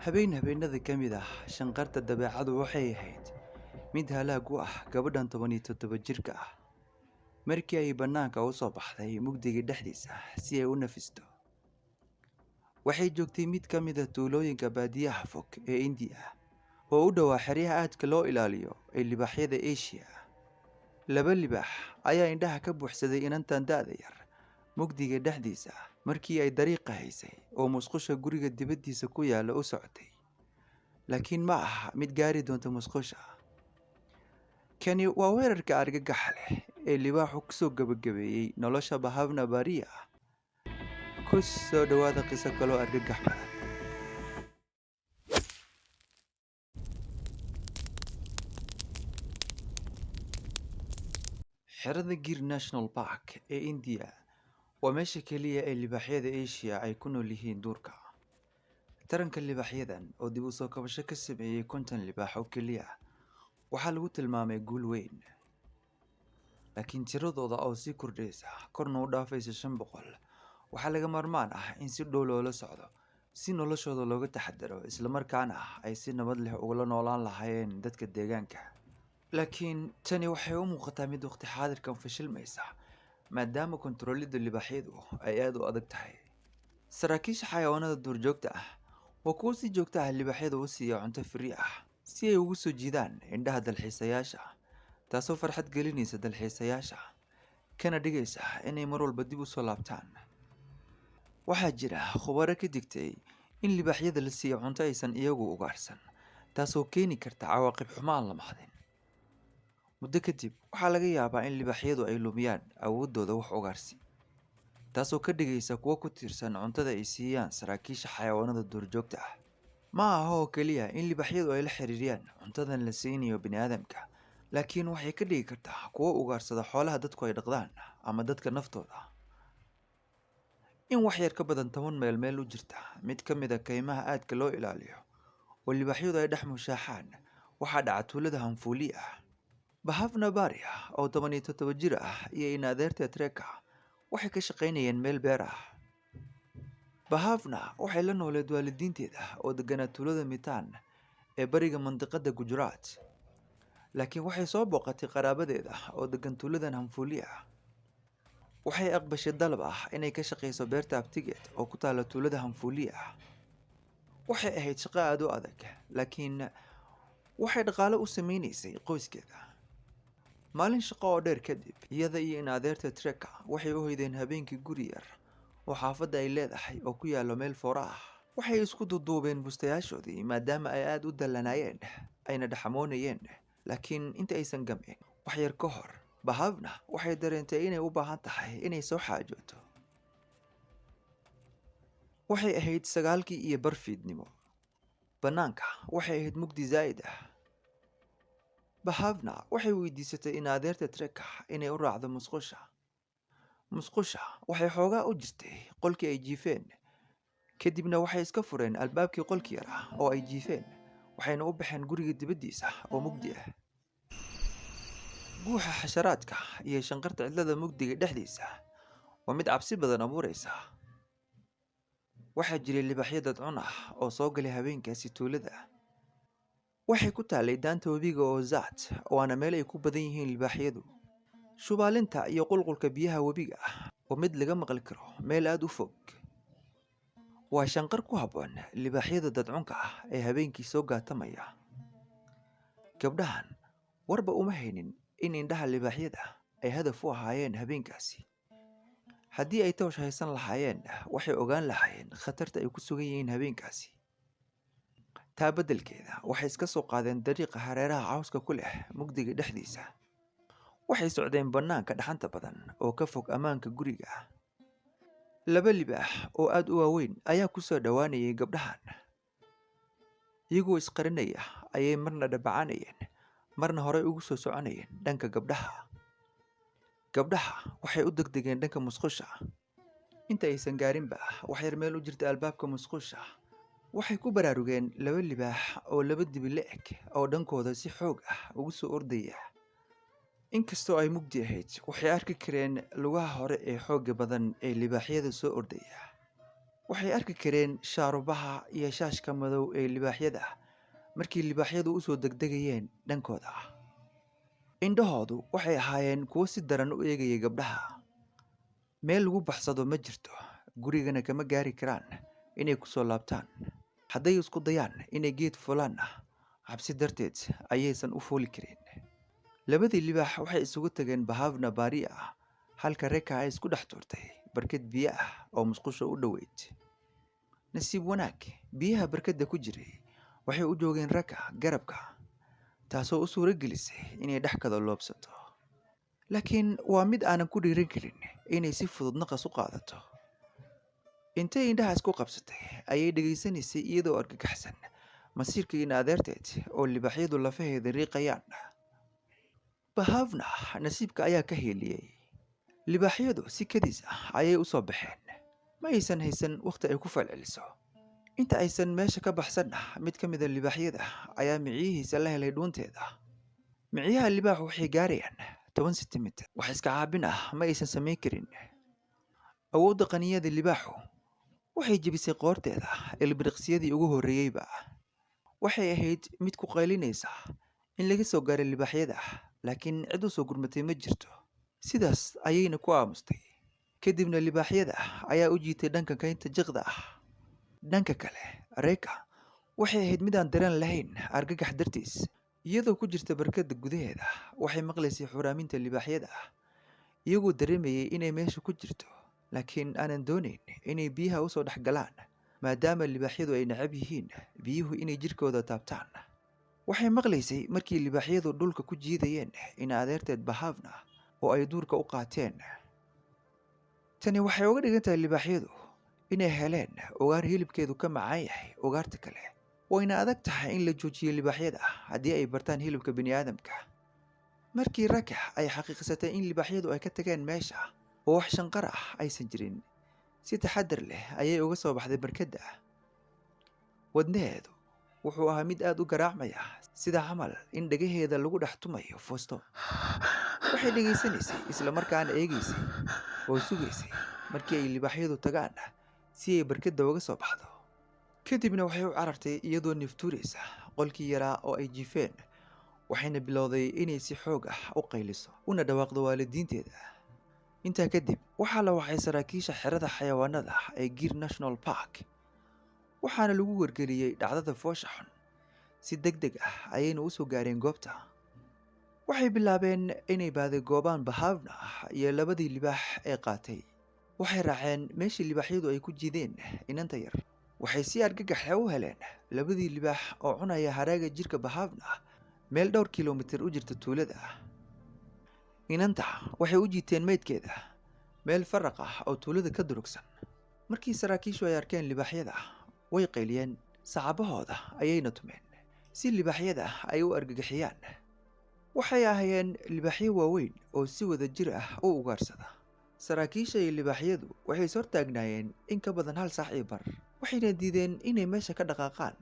habeenada ka mid ah shanqarta dabeecadu waxay ahayd mid halaag u ah gabadhan 17 jirka ah markii ay bannaanka u soo baxday mugdiga dhexdiisa si ay u nafisto. Waxay joogtay mid ka mid ah tuulooyinka baadiyaha fog ee Indiya oo u dhowaa xeryaha aadka loo ilaaliyo ee libaaxyada Asia. Laba libaax ayaa indhaha ka buuxsaday inantan da'da yar mugdiga dhexdiisa markii ay dariiqa haysay oo musqusha guriga dibaddiisa ku yaalla u socotay, laakiin ma aha mid gaari doonta musqusha. Kani waa weerarka argagaxa leh ee libaaxu ku soo gabagabeeyey nolosha Bhavna Bariya. Ku soo dhawaada qiso kaloo argagax badan. Xerada Gir National Park ee Indiya waa meesha keliya ee libaaxyada Asia ay ku nool yihiin duurka. Taranka libaaxyadan oo dib u soo kabasho ka sameeyey 50 libaax oo keliya waxaa lagu tilmaamay guul weyn, laakiin tiradooda oo sii kordhaysa korna u dhaafaysa 500 waxaa laga maarmaan ah in si dhow loola socdo si noloshooda looga taxadaro isla markaana ay si nabad leh ugula noolaan lahaayeen dadka deegaanka. Laakiin tani waxay u muuqataa mid waqti xaadirkan fashilmaysa maadaama kontaroolida libaaxyadu ay aad u adag tahay. Saraakiisha xayawaanada duurjoogta ah waa kuwo si joogto ah libaaxyada u siiya cunto firi ah si ay ugu soo jiidaan indhaha dalxiisayaasha, taasoo farxad gelinaysa dalxiisayaasha kana dhigaysa inay mar walba dib u soo laabtaan. Waxaa jira khubaro ka digtay in libaaxyada la siiyo cunto aysan iyagu ugaarsan, taasoo keeni karta cawaaqib xumo aan la mahadin. Muddo kadib waxaa laga yaabaa in libaaxyadu ay lumiyaan awooddooda wax ugaarsi, taasoo ka dhigaysa kuwo ku tiirsan cuntada ay siiyaan saraakiisha xayawaanada duurjoogta ah. Ma aha oo keliya in libaaxyadu ay la xiriiriyaan cuntadan la siinayo bini'aadamka, laakiin waxay ka dhigi kartaa kuwo ugaarsada xoolaha dadku ay dhaqdaan ama dadka naftooda. In wax yar ka badan 10 meel u jirta mid ka mid ah kaymaha aadka loo ilaaliyo oo libaaxyadu ay dhex mushaaxaan waxaa dhaca tuulada Hanfuli ah. Bhavna Bariya oo 17 jir ah iyo in adeerteed Reka waxay ka shaqaynayeen meel beer ah. Bhavna waxay la nooleed waalidiinteeda oo deganaa tuulada Mitan ee bariga mandiqada Gujarat, laakiin waxay soo booqatay qaraabadeeda oo degan tuuladan Hanfuli ah. Waxay aqbashay dalab ah inay ka shaqayso beerta abtigeed oo ku taala tuulada Hanfuli ah. Waxay ahayd shaqo aad u adag, laakiin waxay dhaqaale u sameynaysay qoyskeeda. Maalin shaqo oo dheer kadib, iyada iyo in adeerteed Reka waxay u hoydeen habeenkii guri yar oo xaafadda ay leedahay oo ku yaalo meel foora ah. Waxay isku duuduubeen bustayaashoodii maadaama ay aad u dallanaayeen ayna dhaxamoonayeen, laakiin inta aysan gam'in wax yar ka hor Bhavna waxay dareentay inay u baahan tahay inay soo xaajooto. Waxay ahayd 9:15 fiidnimo. Bannaanka waxay ahayd mugdi zaa'id ah. Bhavna waxay weydiisatay in adeerteed Reka inay u raacdo musqusha. Musqusha waxay xoogaa u jirtay qolkii ay jiifeen, kadibna waxay iska fureen albaabkii qolkii yar ah oo ay jiifeen, waxayna u baxeen guriga dibaddiisa oo mugdi ah. Guuxa xasharaadka iyo shanqarta cidlada mugdiga dhexdiisa waa mid cabsi badan abuuraysa. Waxaa jiray libaaxyo dadcun ah oo soo galay habeenkaasi tuulada. Waxay ku taalay daanta webiga oo Zaat, waana meel ay ku badan yihiin libaaxyadu. Shubaalinta iyo qulqulka biyaha webiga waa mid laga maqli karo meel aad u fog. Waa shanqar ku habboon libaaxyada dadcunka ah ee habeenkii soo gaatamaya. Gabdhahan warba uma haynin in indhaha libaaxyada ay hadaf u ahaayeen habeenkaasi. Haddii ay toosh haysan lahaayeen waxay ogaan lahaayeen khatarta ay ku sugan yihiin habeenkaasi. Taa beddelkeeda waxay iska soo qaadeen dariiqa hareeraha cawska ku leh mugdiga dhexdiisa. Waxay socdeen bannaanka dhaxanta badan oo ka fog ammaanka guriga. Laba libaax oo aad u waaweyn ayaa ku soo dhowaanayay gabdhahan. Iyagoo isqarinaya ayay marna dhabacanayeen, marna horey ugu soo soconayeen dhanka gabdhaha. Gabdhaha waxay u degdegeen dhanka musqusha. Inta aysan gaarinba wax yar meel u jirta albaabka musqusha, waxay ku baraarugeen laba libaax oo laba dibi le'eg oo dhankooda si xoog ah ugu soo ordaya. Inkastoo ay mugdi ahayd, waxay arki kareen lugaha hore ee xoogga badan ee libaaxyada soo ordaya. waxay arki kareen shaarubaha iyo shaashka madow ee libaaxyada markii libaaxyadu u soo degdegayeen dhankooda. Indhahoodu waxay ahaayeen kuwo si daran u eegayay gabdhaha. Meel lagu baxsado ma jirto, gurigana kama gaari karaan inay ku soo laabtaan. Hadday isku dayaan inay geed fulaanna, cabsi darteed ayaysan u fuuli karin. Labadii libaax waxay isugu tageen Bahavna Baria, halka Reka ay isku dhex tuurtay barkad biyo ah oo musqusha u dhoweyd. Nasiib wanaag, biyaha barkadda ku jiray waxay u joogeen Reka garabka, taasoo u suura gelisay inay dhex kada loobsato. Laakiin waa mid aanan ku dhiiran karin inay si fudud naqas u qaadato. Intay indhaha isku qabsatay ayay dhegaysanaysay iyadoo argagaxsan masiirka in adeerteed oo libaaxyadu lafaheeda riiqayaan. Bahavna nasiibka ayaa ka heliyey. Libaaxyadu si kadis ah ayay u soo baxeen. Ma aysan haysan waqti ay ku falceliso. Inta aysan meesha ka baxsan, mid ka mid ah libaaxyada ayaa miciyihiisa la helay dhuunteeda. Miciyaha libaaxu waxay gaarayaan 10 sentimitir. Wax iska caabin ah ma aysan samayn karin. Awoodda qaniyada libaaxu waxay jebisay qoorteeda ilbiriqsiyadii ugu horreeyayba. Waxay ahayd mid ku qaylinaysa in laga soo gaaray libaaxyada, laakiin cid u soo gurmatay ma jirto. Sidaas ayayna ku aamustay. Kadibna libaaxyada ayaa u jiitay dhanka kaynta jiqda ah. Dhanka kale, Reka waxay ahayd mid aan dareen lahayn argagax dartiis. Iyadoo ku jirta barkadda gudaheeda, waxay maqlaysay xuraaminta libaaxyada, iyagoo dareemayay inay meesha ku jirto, laakiin aanan doonayn inay biyaha u soo dhex galaan, maadaama libaaxyadu ay necab yihiin biyuhu inay jirkooda taabtaan. Waxay maqlaysay markii libaaxyadu dhulka ku jiidayeen in adeerteed Bahavna oo ay duurka u qaateen. Tani waxay uga dhigan tahay libaaxyadu inay heleen ugaar hilibkeedu ka macaan yahay ugaarta kale. Wayna adag tahay in la joojiyo libaaxyada haddii ay bartaan hilibka bini'aadamka. Markii Reka ay xaqiiqsatay in libaaxyadu ay ka tageen meesha oo wax shanqar ah aysan jirin, si taxaddar leh ayay uga soo baxday barkadda. Wadnaheedu wuxuu ahaa mid aad u garaacmaya, sida camal in dhagaheeda lagu dhex tumayo foosto. Waxay dhegaysanaysay isla markaana eegaysay oo sugaysay markii ay libaaxyadu tagaan si ay barkadda uga soo baxdo. Kadibna waxay u carartay iyadoo niftuuraysa qolkii yaraa oo ay jiifeen, waxayna bilowday inay si xoog ah u qayliso una dhawaaqdo waalidiinteeda. Intaa kadib waxaa la wacay saraakiisha xerada xayawaanada ee Gir National Park, waxaana lagu wargeliyey dhacdada foosha xun. Si degdeg ah ayayna u soo gaareen goobta. Waxay bilaabeen inay baadigooban Bahavna iyo labadii libaax ee qaatay. Waxay raaceen meeshii libaaxyadu ay ku jiideen inanta yar. Waxay si argagax u heleen labadii libaax oo cunaya haraaga jirka Bahavna meel dhowr kiiloomitir u jirta tuulada. Inanta waxay u jiiteen meydkeeda meel faraq ah oo tuulada ka durugsan. Markii saraakiishu ay arkeen libaaxyada, way qayliyeen, sacabahooda ayayna tumeen si libaaxyada ay u argagaxiyaan. Waxay ahaayeen libaaxyo waaweyn oo si wada jir ah u ugaarsada. Saraakiisha iyo libaaxyadu waxay is hortaagnaayeen in ka badan 1 saac iyo bar. Waxayna diideen inay meesha ka dhaqaaqaan,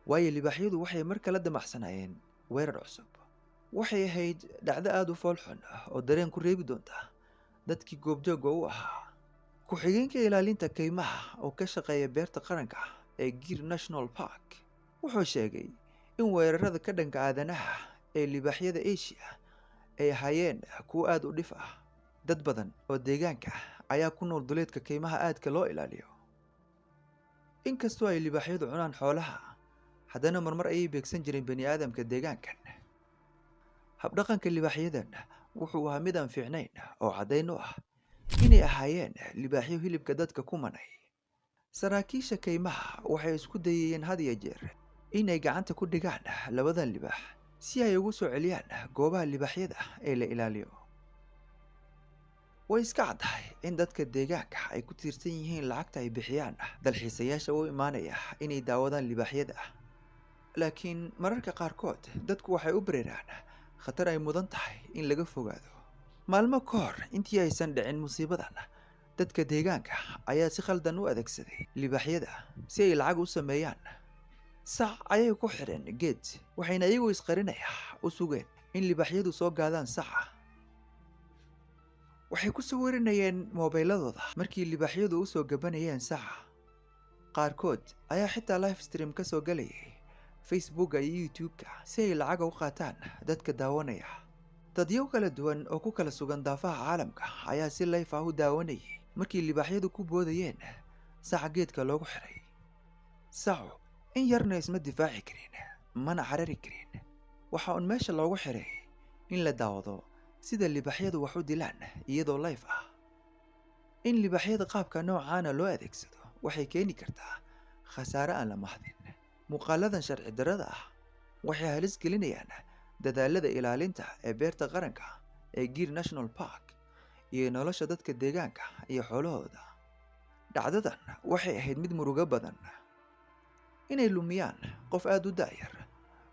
waayo libaaxyadu waxay mar kale damacsanaayeen weerar cusub. Waxay ahayd dhacdo aad u fool xun oo dareen ku reebi doonta dadkii goobjooga u ahaa. Ku-xigeenka ilaalinta kaymaha oo ka shaqeeya beerta qaranka ee Gir National Park wuxuu sheegay in weerarada ka dhanka aadanaha ee libaaxyada Asia ay ahaayeen kuwo aad u dhif ah. Dad badan oo deegaanka ayaa ku nool duleedka kaymaha aadka loo ilaaliyo. Inkastoo ay libaaxyadu cunaan xoolaha, haddana marmar ayay beegsan jireen bani'aadamka deegaankan. Habdhaqanka libaaxyadan wuxuu ahaa mid aan fiicnayn oo caddayn u ah inay ahaayeen libaaxyo hilibka dadka ku manay. Saraakiisha kaymaha waxay isku dayayeen had iyo jeer inay gacanta ku dhigaan labadan libaax si ay ugu soo celiyaan goobaha libaaxyada ee la ilaaliyo. Way iska caddahay in dadka deegaanka ay ku tiirsan yihiin lacagta ay bixiyaan dalxiisayaasha u imaanaya inay daawadaan libaaxyada. Laakiin mararka qaarkood dadku waxay u bareeraan khatar ay mudan tahay in laga fogaado. Maalmo ka hor intii aysan dhicin musiibadan, dadka deegaanka ayaa si khaldan u adeegsaday libaaxyada si ay lacag u sameeyaan. Sac ayay ku xireen geed, waxayna iyagu isqarinaya u sugeen in libaaxyadu soo gaadaan saca. Waxay ku sawiranayeen moobiladooda markii libaaxyadu u soo gabanayeen saca. qaarkood ayaa xitaa live stream ka soo galayay facebooka iyo youtube-ka si ay lacag u qaataan dadka daawanaya. dadyo kala duwan oo ku kala sugan daafaha caalamka ayaa si live ah u daawanayay markii libaaxyadu ku boodayeen saca geedka loogu xiray. sacu in yarna isma difaaci karin, mana carari karin. waxa uun meesha loogu xiray in la daawado sida libaaxyadu wax u dilaan iyadoo live ah. in libaaxyada qaabka noocaana loo adeegsado waxay keeni kartaa khasaare aan la mahdin. muuqaaladan sharci darrada ah waxay halis gelinayaan dadaalada ilaalinta ee beerta qaranka ee Gir National Park iyo nolosha dadka deegaanka iyo xoolahooda. dhacdadan waxay ahayd mid murugo badan. inay lumiyaan qof aad u daayar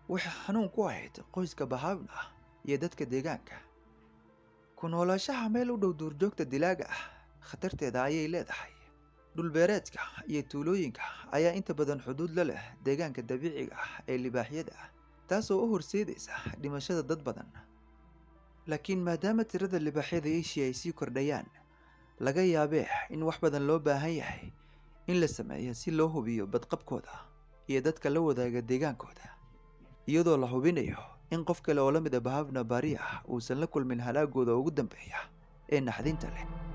waxay xanuun ku ahayd qoyska Bahavna iyo dadka deegaanka. ku noolaanshaha meel u dhow duurjoogta dilaaga ah khatarteeda ayay leedahay. dhulbeereedka iyo tuulooyinka ayaa inta badan xuduud la leh deegaanka dabiiciga ah ee libaaxyada, taasoo u horseedaysa dhimashada dad badan. laakiin maadaama tirada libaaxyada Asia ay sii kordhayaan, laga yaabee in wax badan loo baahan yahay in la sameeyo si loo hubiyo badqabkooda iyo dadka la wadaaga deegaankooda, iyadoo la hubinayo in qof kale oo la mid ah Bahavna Bari uusan la kulmin halaagooda ugu dambeeya ee naxdinta leh.